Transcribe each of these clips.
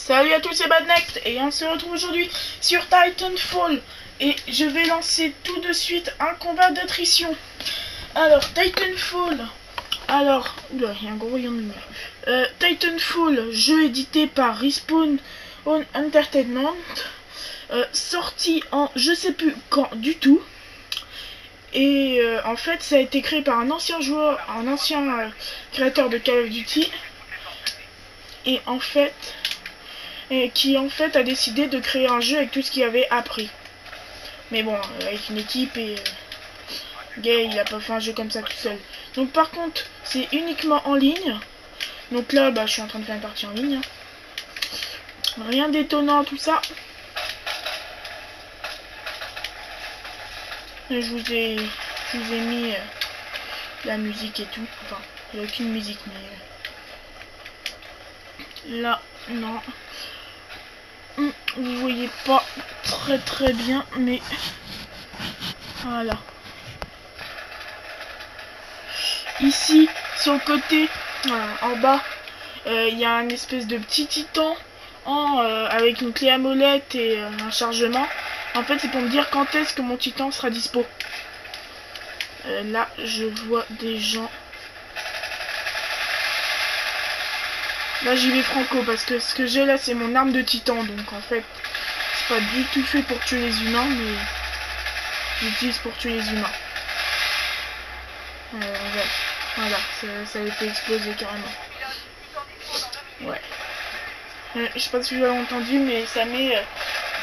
Salut à tous, c'est Badnext et on se retrouve aujourd'hui sur Titanfall. Et je vais lancer tout de suite un combat d'attrition. Alors, Titanfall. Alors, oula, il y a un gros rayon de lumière. Titanfall, jeu édité par Respawn Entertainment. Sorti en je sais plus quand du tout. Et en fait, ça a été créé par un ancien joueur, un ancien créateur de Call of Duty. Et en fait, qui en fait a décidé de créer un jeu avec tout ce qu'il avait appris. Mais bon, avec une équipe et Gay, il a pas fait un jeu comme ça tout seul. Donc par contre, c'est uniquement en ligne. Donc là, bah, je suis en train de faire une partie en ligne. Hein. Rien d'étonnant, tout ça. Et je vous ai mis la musique et tout. Enfin, il n'y a aucune musique, mais là, non. Vous voyez pas très bien, mais voilà. Ici, sur le côté, en bas, il y a un espèce de petit titan avec une clé à molette et un chargement. En fait, c'est pour me dire quand est-ce que mon titan sera dispo. Là, je vois des gens. Là, j'y vais franco parce que ce que j'ai là, c'est mon arme de titan. Donc, en fait, c'est pas du tout fait pour tuer les humains, mais j'utilise pour tuer les humains. Voilà, ça a été explosé carrément. Ouais. Je sais pas si vous avez entendu, mais ça met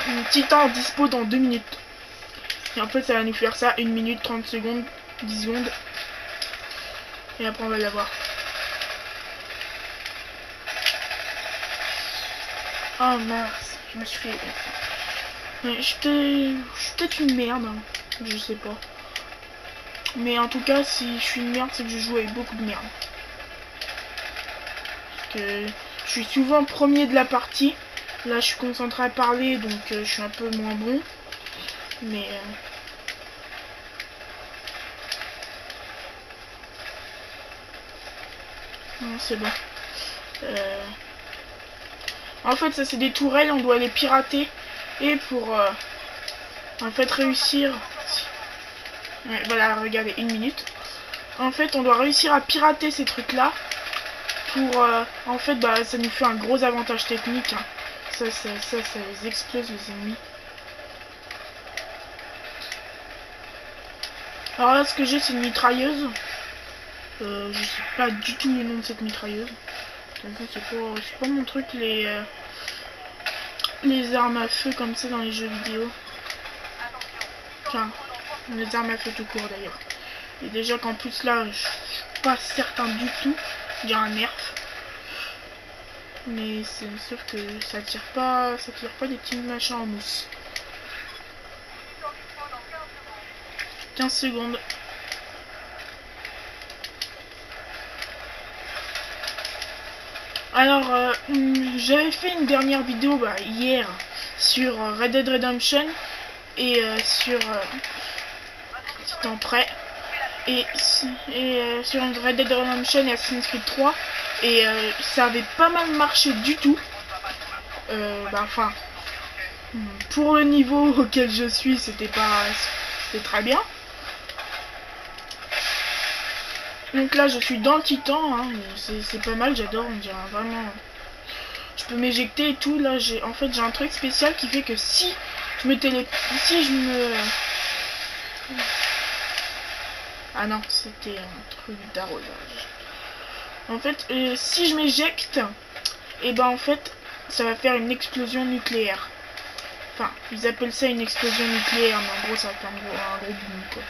une titan en dispo dans 2 minutes. Et en fait, ça va nous faire ça 1 minute, 30 secondes, 10 secondes. Et après, on va l'avoir. Oh mince, je me suis fait... Je suis peut-être une merde, hein. Je sais pas. Mais en tout cas, si je suis une merde, c'est que je joue avec beaucoup de merde. Parce que je suis souvent premier de la partie. Là, je suis concentré à parler, donc je suis un peu moins bon. Mais... non, c'est bon. En fait, ça, c'est des tourelles, on doit les pirater. Et pour, en fait, réussir... Ouais, voilà, regardez, 1 minute. En fait, on doit réussir à pirater ces trucs-là. Pour, en fait, bah, ça nous fait un gros avantage technique. Hein. Ça les explose, les ennemis. Alors là, ce que j'ai, c'est une mitrailleuse. Je sais pas du tout le nom de cette mitrailleuse. C'est pas mon truc, les armes à feu comme ça dans les jeux vidéo. Enfin, les armes à feu tout court d'ailleurs. Et déjà qu'en plus là, je suis pas certain du tout. Il y a un nerf. Mais sauf que ça tire pas des petits machins en mousse. 15 secondes. Alors, j'avais fait une dernière vidéo hier sur Red Dead Redemption et sur Titan Prêt et sur Red Dead Redemption et Assassin's Creed 3 et ça avait pas mal marché du tout. Enfin, pour le niveau auquel je suis, c'était très bien. Donc là, je suis dans le Titan, hein, c'est pas mal, j'adore, on dirait vraiment... Je peux m'éjecter et tout, là, en fait, j'ai un truc spécial qui fait que si je me Ah non, c'était un truc d'arrosage. En fait, si je m'éjecte, et ben en fait, ça va faire une explosion nucléaire. Enfin, ils appellent ça une explosion nucléaire, mais en gros, ça va faire un gros boom, quoi.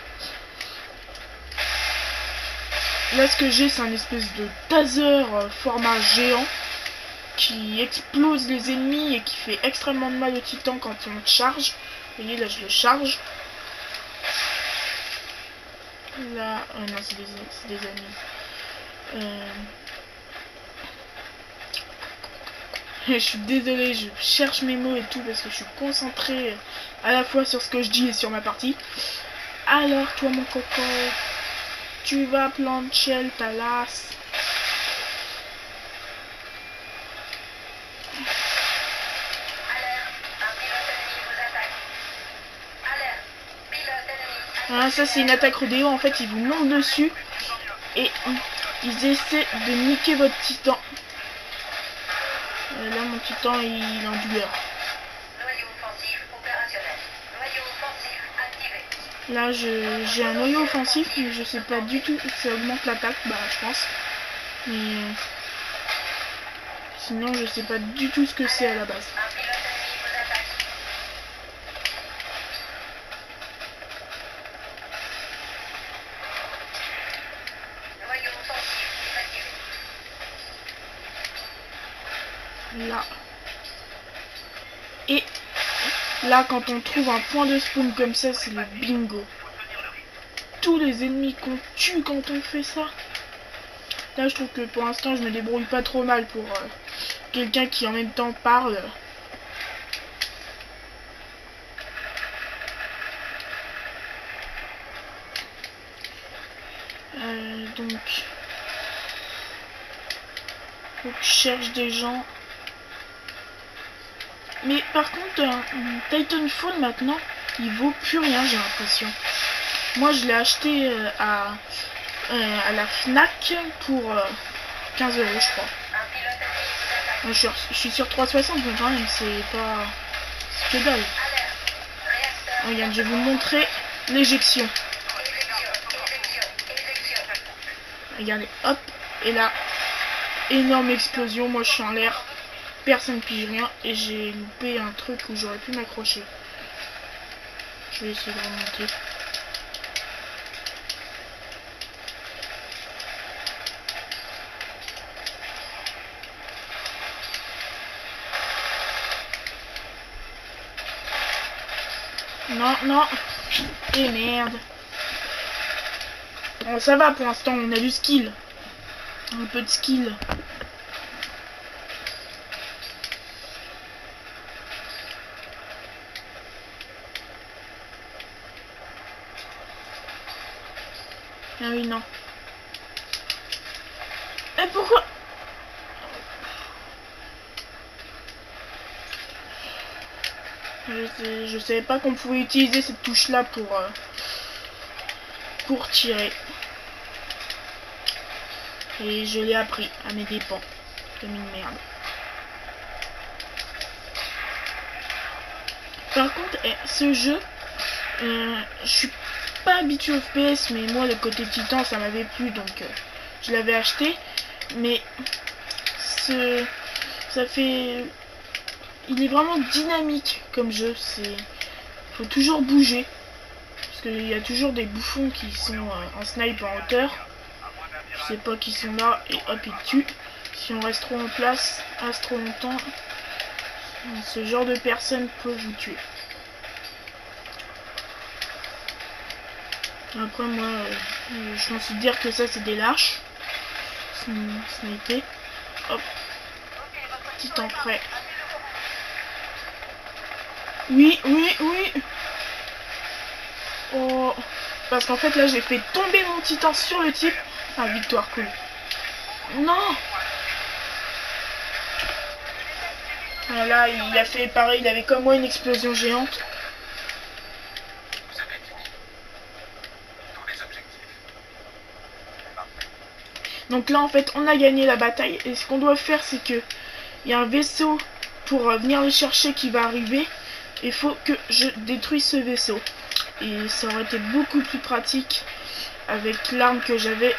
Là, ce que j'ai, c'est un espèce de taser format géant qui explose les ennemis et qui fait extrêmement de mal au titan quand on charge. Vous voyez, là, je le charge. Là, oh non, c'est des amis. Je suis désolée, je cherche mes mots et tout parce que je suis concentrée à la fois sur ce que je dis et sur ma partie. Alors, toi, mon coco, tu vas plancher ta lasse. Voilà, ça c'est une attaque rodéo. En fait, ils vous montent dessus et ils essaient de niquer votre titan. Là, mon titan, il est en douleur. Là, j'ai un noyau offensif, mais je sais pas du tout. Ça augmente l'attaque, bah, je pense. Mais sinon, je sais pas du tout ce que c'est à la base. Là. Et là, quand on trouve un point de spawn comme ça, c'est le bingo. Tous les ennemis qu'on tue quand on fait ça. Là, je trouve que pour l'instant, je me débrouille pas trop mal pour quelqu'un qui en même temps parle. Donc, faut que je cherche des gens. Mais par contre, Titanfall maintenant, il vaut plus rien, j'ai l'impression. Moi, je l'ai acheté à la Fnac pour 15 €, je crois. Je suis sur 360, mais quand même, c'est pas... c'est que dalle. Regarde, je vais vous montrer l'éjection. Regardez, hop, et là, énorme explosion, moi je suis en l'air, personne pige rien, et j'ai loupé un truc où j'aurais pu m'accrocher. Je vais essayer de remonter. Non, non. Et merde. Bon, ça va pour l'instant, on a du skill. Un peu de skill. Ah oui, non. Et pourquoi? Je savais pas qu'on pouvait utiliser cette touche là pour tirer. Et je l'ai appris à mes dépens. Comme une merde. Par contre, ce jeu, je suis pas habitué au FPS, mais moi le côté titan ça m'avait plu, donc je l'avais acheté. Mais ça fait... il est vraiment dynamique comme jeu. Faut toujours bouger. Parce qu'il y a toujours des bouffons qui sont en snipe en hauteur. Je sais pas qui sont là et hop ils tuent. Si on reste trop en place, reste trop longtemps, ce genre de personne peut vous tuer. Après moi, je considère que ça c'est des lâches. Sniper. Hop. Titan prêt. Oui, oui, oui. Oh. Parce qu'en fait là j'ai fait tomber mon titan sur le type. Ah, victoire, cool. Non. Voilà, il a fait pareil, il avait comme moi une explosion géante. Donc là en fait on a gagné la bataille et ce qu'on doit faire c'est que il y a un vaisseau pour venir les chercher qui va arriver. Il faut que je détruise ce vaisseau. Et ça aurait été beaucoup plus pratique avec l'arme que j'avais,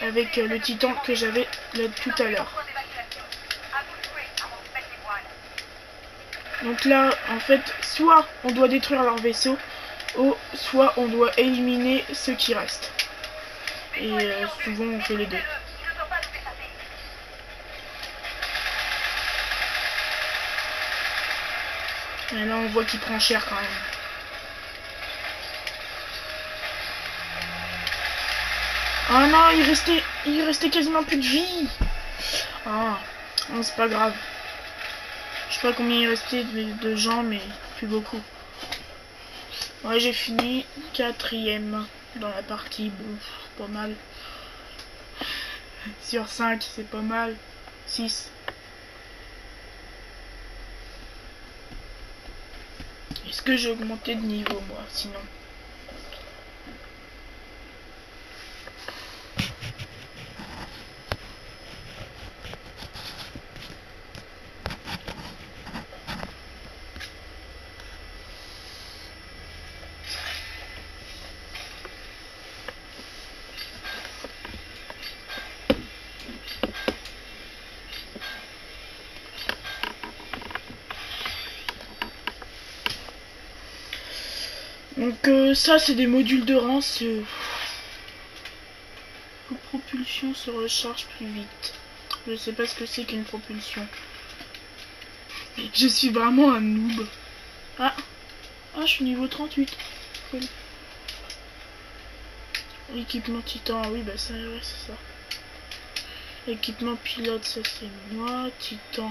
avec le titan que j'avais tout à l'heure. Donc là, en fait, soit on doit détruire leur vaisseau, ou soit on doit éliminer ceux qui restent. Et souvent on fait les deux. Et là on voit qu'il prend cher quand même. Ah non, il restait quasiment plus de vie. Ah, non, c'est pas grave. Je sais pas combien il restait de gens, mais plus beaucoup. Ouais, j'ai fini 4e dans la partie. Bon, pas mal. Sur 5, c'est pas mal. 6. Est-ce que j'ai augmenté de niveau, moi, sinon? Donc ça c'est des modules de rince. Propulsion se recharge plus vite. Je sais pas ce que c'est qu'une propulsion. Je suis vraiment un noob. Ah, je suis niveau 38. Cool. Équipement titan, oui bah ça ouais, c'est ça. Équipement pilote, ça c'est moi. Titan.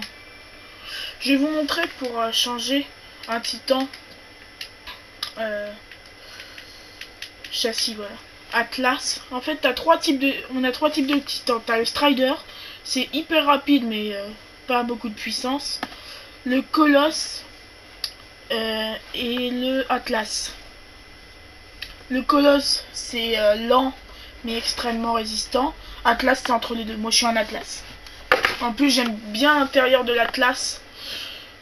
Je vais vous montrer pour changer un titan. Châssis, voilà. Atlas. En fait, on a trois types de titans. T'as le Strider, c'est hyper rapide mais pas beaucoup de puissance. Le Colosse et le Atlas. Le Colosse, c'est lent mais extrêmement résistant. Atlas, c'est entre les deux. Moi, je suis un Atlas. En plus, j'aime bien l'intérieur de l'Atlas.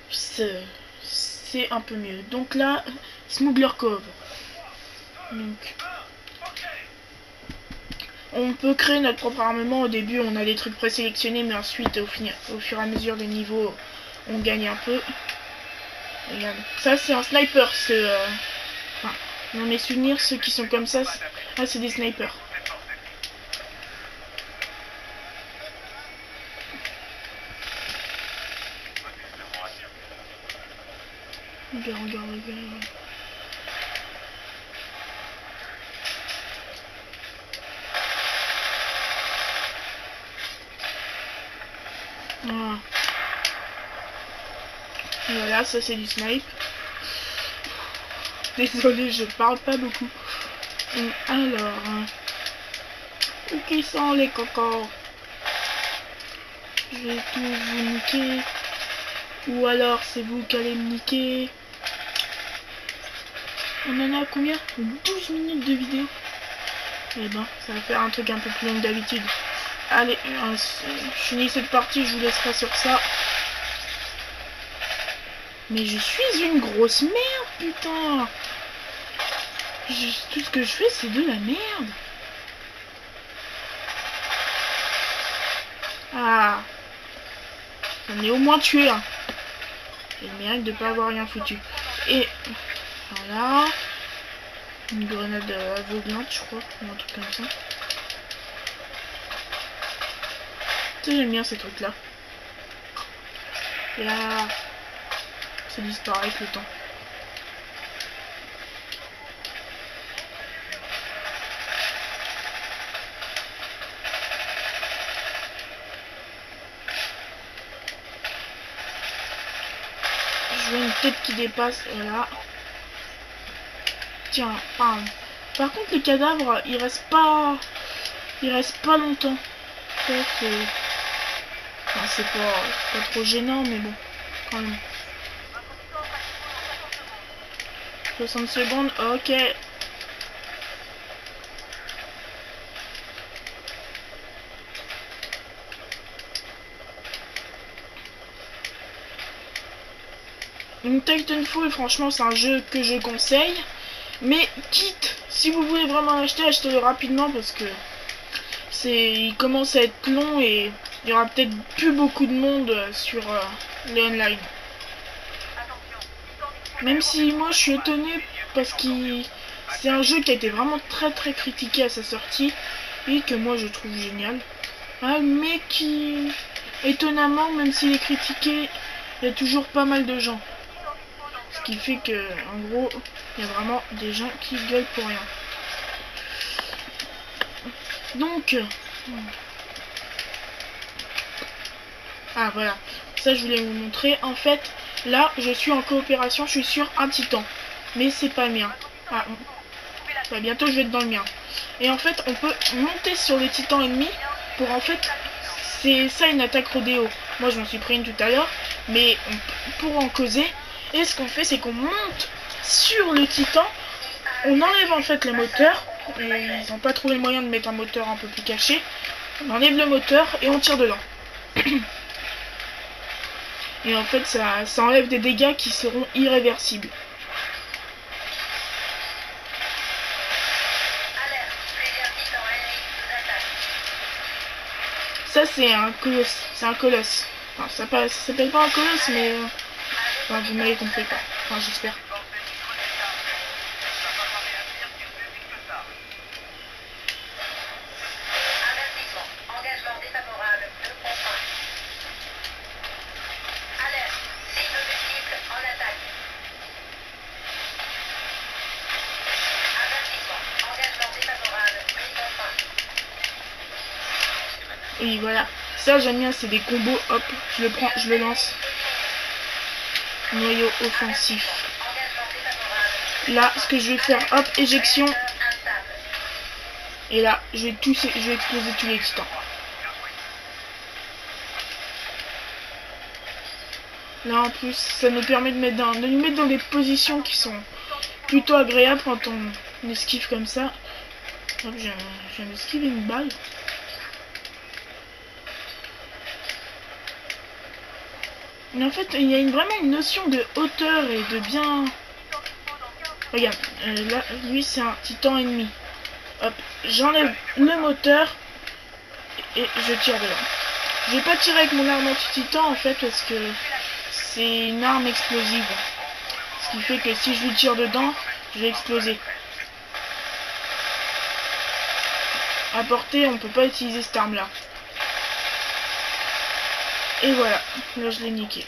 C'est un peu mieux. Donc là, Smuggler Cove. Donc, on peut créer notre propre armement. Au début, on a des trucs présélectionnés, mais ensuite, au fur et à mesure des niveaux, on gagne un peu. Regarde. Ça, c'est un sniper. Enfin, dans mes souvenirs, ceux qui sont comme ça, c'est des snipers. Regarde. Voilà, ça c'est du snipe. Désolé, je parle pas beaucoup. Alors, où qu'ils sont les cocos? Je vais tous vous niquer. Ou alors c'est vous qui allez me niquer. On en a combien? 12 minutes de vidéo. Eh ben, ça va faire un truc un peu plus long que d'habitude. Allez, je finis cette partie, je vous laisserai sur ça. Mais je suis une grosse merde, putain. Tout ce que je fais, c'est de la merde. Ah. J'en ai au moins tué un. J'ai le mérite de pas avoir rien foutu. Et voilà. Une grenade aveuglante, je crois. Ou un truc comme ça. Tu sais, j'aime bien ces trucs-là. Et là, ça disparaît avec le temps. Je vois une tête qui dépasse, voilà. Tiens, bam. Par contre, les cadavres, ils restent pas longtemps. Ça, c'est... Enfin, c'est pas trop gênant, mais bon, quand même. 60 secondes, ok. Donc Titanfall, franchement, c'est un jeu que je conseille. Mais quitte, si vous voulez vraiment l'acheter, achetez-le rapidement parce que il commence à être long et il y aura peut-être plus beaucoup de monde sur les online. Même si moi je suis étonné parce que c'est un jeu qui a été vraiment très critiqué à sa sortie et que moi je trouve génial. Mais qui, étonnamment, même s'il est critiqué, il y a toujours pas mal de gens. Ce qui fait que, en gros, il y a vraiment des gens qui gueulent pour rien. Donc, voilà, ça je voulais vous montrer. En fait, là, je suis en coopération, je suis sur un titan, mais c'est pas le mien. Bientôt je vais être dans le mien. Et en fait, on peut monter sur les titans ennemis pour en fait, c'est ça une attaque rodéo. Moi, je m'en suis pris une tout à l'heure, mais pour en causer. Et ce qu'on fait, c'est qu'on monte sur le titan, on enlève en fait le moteur. Et ils n'ont pas trouvé le moyen de mettre un moteur un peu plus caché. On enlève le moteur et on tire dedans. Et en fait, ça enlève des dégâts qui seront irréversibles. Ça, c'est un colosse. C'est un colosse. Enfin, ça s'appelle pas un colosse, mais... Enfin, vous m'avez compris, quoi. Enfin, j'espère. Oui, voilà. Ça, j'aime bien, c'est des combos. Hop, je le prends, je le lance. Noyau offensif. Là, ce que je vais faire, hop, éjection. Et là, je vais exploser tous les titans. Là, en plus, ça nous permet de nous mettre dans des positions qui sont plutôt agréables quand on esquive comme ça. Hop, je viens d'esquiver une balle. Mais en fait, il y a vraiment une notion de hauteur et de bien... Regarde, là, lui, c'est un titan ennemi. Hop, j'enlève le moteur et je tire dedans. Je vais pas tirer avec mon arme anti-titan, en fait, parce que c'est une arme explosive. Ce qui fait que si je lui tire dedans, je vais exploser. À portée, on peut pas utiliser cette arme-là. Et voilà, là je l'ai niqué.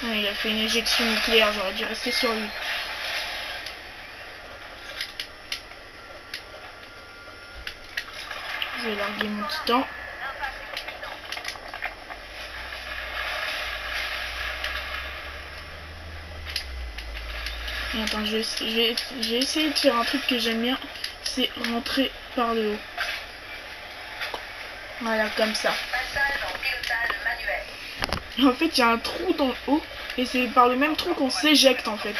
Ah, il a fait une éjection nucléaire, j'aurais dû rester sur lui. Je vais larguer mon titan. Et attends, je vais essayer de faire un truc que j'aime bien, c'est rentrer par le haut. Voilà, comme ça. Et en fait, il y a un trou dans le haut, et c'est par le même trou qu'on s'éjecte en fait.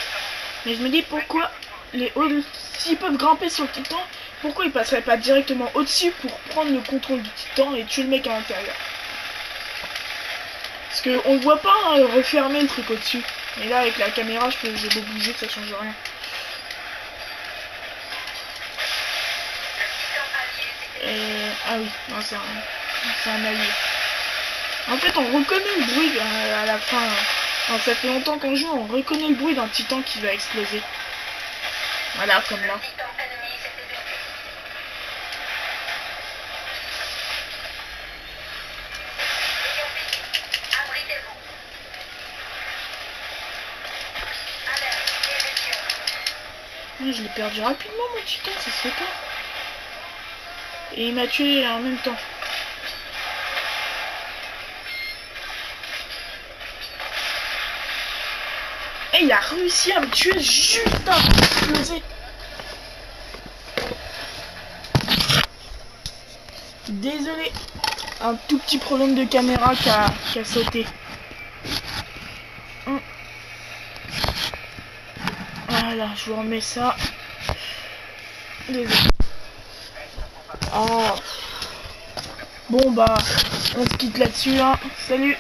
Mais je me dis pourquoi les hauts, s'ils peuvent grimper sur le titan, pourquoi ils passeraient pas directement au-dessus pour prendre le contrôle du titan et tuer le mec à l'intérieur? Parce que on le voit pas hein, refermer le truc au-dessus. Mais là avec la caméra j'ai beau bouger, ça change rien. Ah oui, non c'est un allié. En fait on reconnaît le bruit à la fin. Alors, ça fait longtemps qu'on joue, on reconnaît le bruit d'un titan qui va exploser. Voilà, comme là. Je l'ai perdu rapidement mon titan, ça se fait pas. Et il m'a tué en même temps. Et il a réussi à me tuer juste avant d'exploser. Désolé. Un tout petit problème de caméra qui a sauté. Voilà, je vous remets ça. Désolé. Oh. Bon bah, on se quitte là-dessus, hein. Salut.